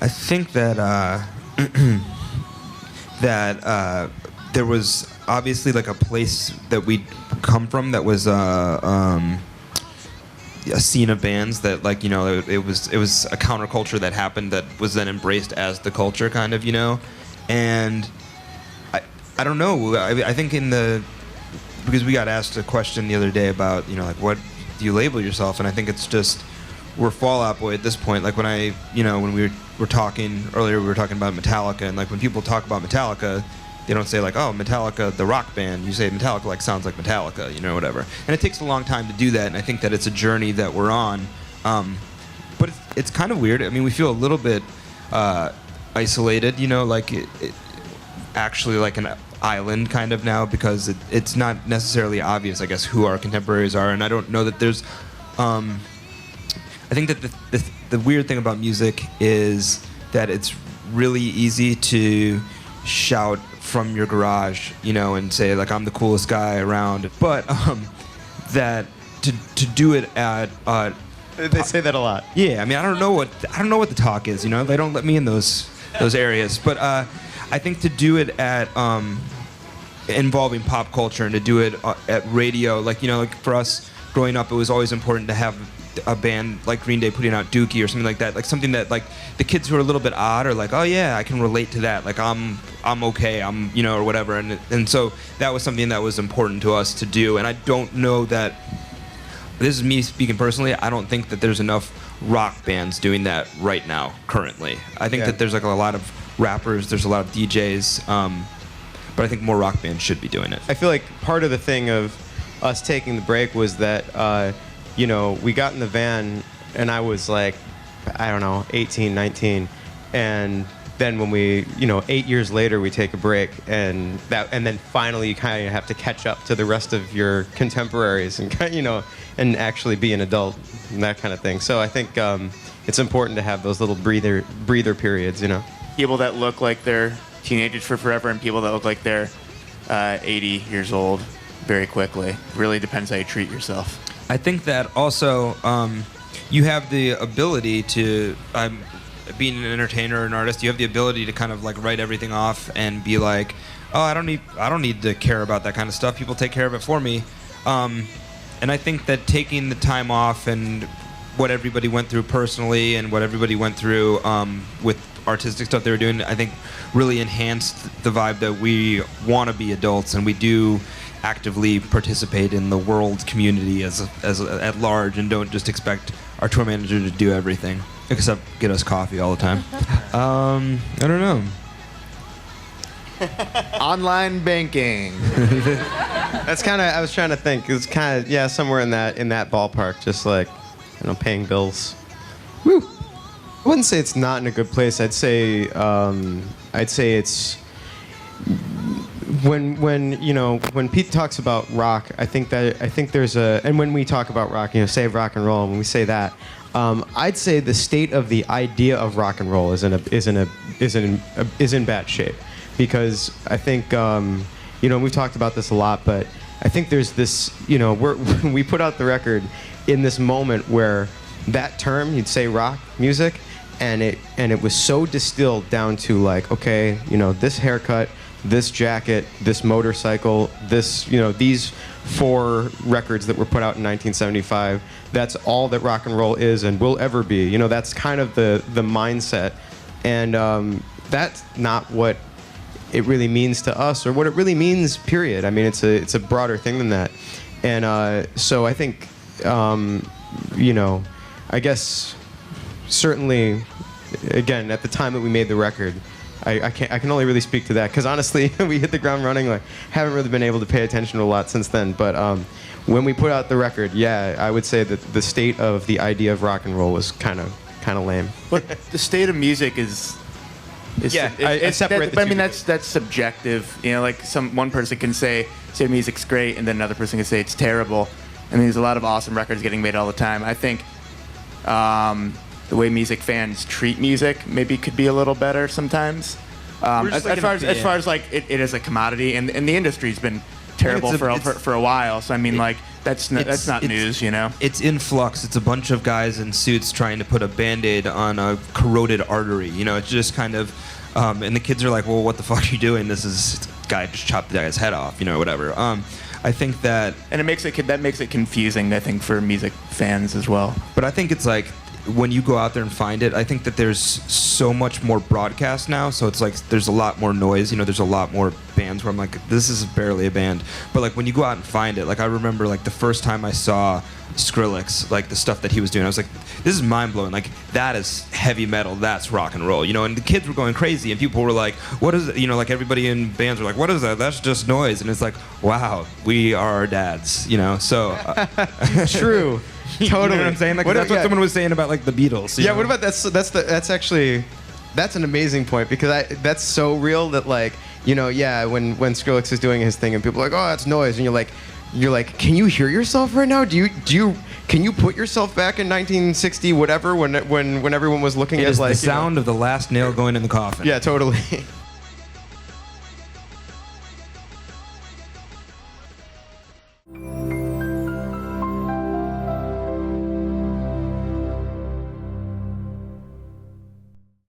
I think that there was obviously like a place that we'd come from that was a scene of bands that, like, you know, it was a counterculture that happened that was then embraced as the culture, kind of, you know. And I don't know. I think because we got asked a question the other day about, you know, like, what do you label yourself? And I think it's just, we're Fall Out Boy at this point. Like, when we were talking earlier, we were talking about Metallica, and like when people talk about Metallica, they don't say like, oh, Metallica, the rock band. You say Metallica, like, sounds like Metallica, you know, whatever. And it takes a long time to do that, and I think that it's a journey that we're on. But it's kind of weird. I mean, we feel a little bit isolated, you know, like it actually like an island kind of now, because it's not necessarily obvious, I guess, who our contemporaries are. And I don't know that there's... I think that the weird thing about music is that it's really easy to shout from your garage, you know, and say like, I'm the coolest guy around. But that to do it at they say that a lot. Yeah, I mean, I don't know what the talk is, you know. They don't let me in those areas. But I think to do it at involving pop culture, and to do it at radio, like, you know, like for us growing up, it was always important to have a band like Green Day putting out Dookie or something like that, like something that like the kids who are a little bit odd are like, oh yeah, I can relate to that, like I'm okay, I'm, you know, or whatever. And so that was something that was important to us to do. And I don't know that, this is me speaking personally, I don't think that there's enough rock bands doing that right now currently. I think that there's like a lot of rappers, there's a lot of DJs, but I think more rock bands should be doing it. I feel like part of the thing of us taking the break was that you know, we got in the van and I was like, I don't know, 18, 19. And then when we, you know, 8 years later, we take a break, and then finally you kind of have to catch up to the rest of your contemporaries and, you know, and actually be an adult and that kind of thing. So I think it's important to have those little breather periods, you know. People that look like they're teenagers for forever and people that look like they're 80 years old very quickly. Really depends how you treat yourself. I think that also you have the ability to, being an entertainer or an artist, you have the ability to kind of like write everything off and be like, oh, I don't need to care about that kind of stuff. People take care of it for me. And I think that taking the time off and what everybody went through personally and what everybody went through with artistic stuff they were doing, I think really enhanced the vibe that we want to be adults, and we do actively participate in the world community as at large, and don't just expect our tour manager to do everything except get us coffee all the time. I don't know. Online banking. That's kind of, I was trying to think. It's kind of, yeah, somewhere in that ballpark, just like, you know, paying bills. Woo. I wouldn't say it's not in a good place. I'd say it's when you know, when Pete talks about rock, I think there's a, and when we talk about rock, you know, save rock and roll, when we say that, I'd say the state of the idea of rock and roll is in bad shape, because I think you know, we've talked about this a lot, but I think there's this, you know, we put out the record in this moment where that term, you'd say rock music, and it was so distilled down to like, okay, you know, this haircut, this jacket, this motorcycle, this, you know, these 4 records that were put out in 1975, that's all that rock and roll is and will ever be. You know, that's kind of the mindset. And that's not what it really means to us, or what it really means, period. I mean, it's a broader thing than that. And so I think, you know, I guess certainly, again, at the time that we made the record, I can only really speak to that, because honestly, we hit the ground running. Like, haven't really been able to pay attention to a lot since then. But when we put out the record, yeah, I would say that the state of the idea of rock and roll was kind of lame. But the state of music is yeah, I separate the but two. I mean, that's subjective. You know, like one person can say music's great, and then another person can say it's terrible. I mean, there's a lot of awesome records getting made all the time. I think the way music fans treat music maybe could be a little better sometimes. As far as like it is a commodity, and the industry's been terrible for a while. So I mean, like that's It's- not it's- news, you know. It's in flux. It's a bunch of guys in suits trying to put a Band-Aid on a corroded artery. You know, it's just kind of, and the kids are like, well, what the fuck are you doing? This guy just chopped the guy's head off, you know, whatever. I think that, And that makes it confusing, I think, for music fans as well. but I think it's like, when you go out there and find it, I think that there's so much more broadcast now, so it's like there's a lot more noise. You know, there's a lot more bands where I'm like, this is barely a band. But like when you go out and find it, like I remember like the first time I saw Skrillex, like the stuff that he was doing, I was like, this is mind blowing. Like that is heavy metal, that's rock and roll. You know, and the kids were going crazy, and people were like, what is it? You know, like everybody in bands were like, what is that? That's just noise. And it's like, wow, we are our dads. You know, so. True. You know Totally. what I'm saying? Like, What- that's what yeah. someone was saying about like the Beatles. you Yeah, know? what about that's an amazing point because that's so real that like, you know, yeah, when Skrillex is doing his thing and people are like, oh, that's noise, and you're like, can you hear yourself right now? Can you put yourself back in 1960 whatever when everyone was looking It at is like the sound of the last nail going in the coffin. Yeah, totally.